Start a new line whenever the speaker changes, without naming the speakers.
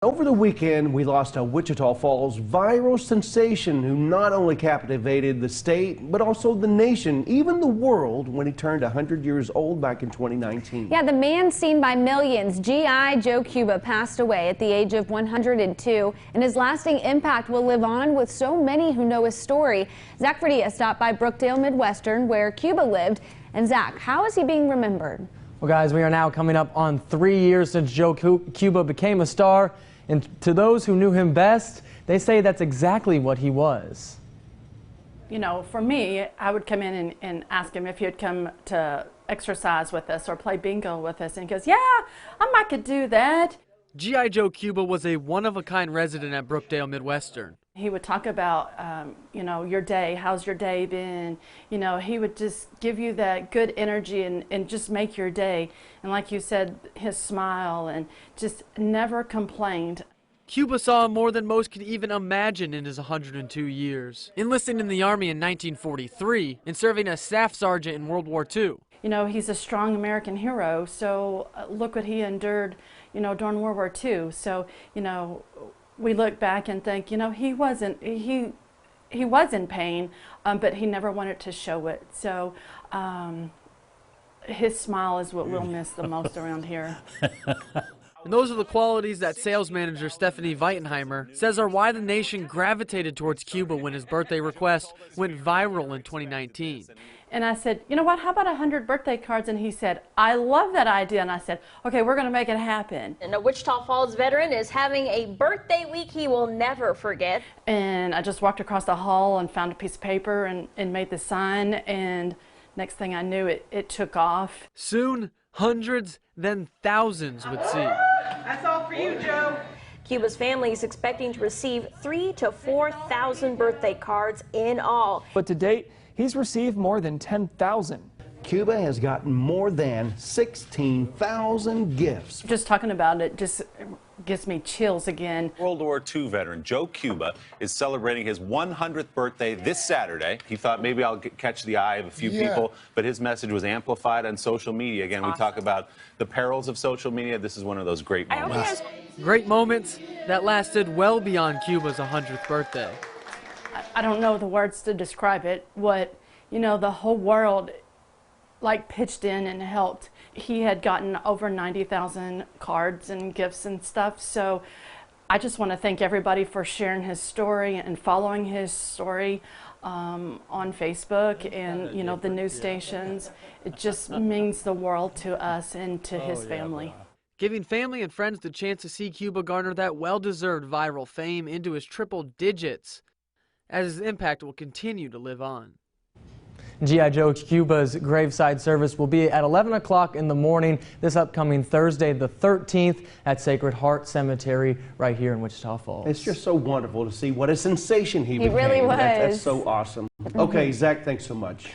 Over the weekend, we lost a Wichita Falls viral sensation who not only captivated the state, but also the nation, even the world, when he turned 100 years old back in 2019.
Yeah, the man seen by millions, GI Joe Cuba, passed away at the age of 102, and his lasting impact will live on with so many who know his story. Zach Ferdia stopped by Brookdale Midwestern, where Cuba lived. And Zach, how is he being remembered?
Well, guys, we are now coming up on 3 years since Joe Cuba became a star. And to those who knew him best, they say that's exactly what he was.
You know, for me, I would come in and ask him if he would come to exercise with us or play bingo with us. And he goes, yeah, I might could do that.
GI Joe Cuba was a one-of-a-kind resident at Brookdale Midwestern.
He would talk about, you know, your day, how's your day been? You know, he would just give you that good energy and just make your day. And like you said, his smile and just never complained.
Cuba saw more than most could even imagine in his 102 years. Enlisting in the Army in 1943 and serving as staff sergeant in World War II.
You know, he's a strong American hero, so look what he endured, you know, during World War II. So, you know, we look back and think, you know, he was in pain, but he never wanted to show it. So his smile is what we'll miss the most around here.
And those are the qualities that sales manager Stephanie Weitenheimer says are why the nation gravitated towards Cuba when his birthday request went viral in 2019.
And I said, you know what, how about 100 birthday cards? And he said, I love that idea. And I said, okay, we're going to make it happen.
And a Wichita Falls veteran is having a birthday week he will never forget.
And I just walked across the hall and found a piece of paper and made the sign. And next thing I knew, it took off.
Soon, hundreds, then thousands would see.
That's all for you, Joe.
Cuba's family is expecting to receive 3,000 to 4,000 birthday cards in all.
But to date, he's received more than 10,000.
Cuba has gotten more than 16,000 gifts.
Just talking about it just gives me chills again.
World War II veteran Joe Cuba is celebrating his 100th birthday this Saturday. He thought maybe I'll catch the eye of a few people, but his message was amplified on social media. Again, we talk about the perils of social media. This is one of those great moments.
Great moments that lasted well beyond Cuba's 100th birthday.
I don't know the words to describe it. What, you know, the whole world like pitched in and helped. He had gotten over 90,000 cards and gifts and stuff. So I just want to thank everybody for sharing his story and following his story on Facebook and, you know, the news stations. It just means the world to us and to his family.
Giving family and friends the chance to see Cuba garner that well-deserved viral fame into his triple digits, as his impact will continue to live on.
GI Joe Cuba's graveside service will be at 11 o'clock in the morning this upcoming Thursday, the 13th, at Sacred Heart Cemetery right here in Wichita Falls.
It's just so wonderful to see what a sensation he became.
He really was.
That's so awesome. Okay, Zach, thanks so much.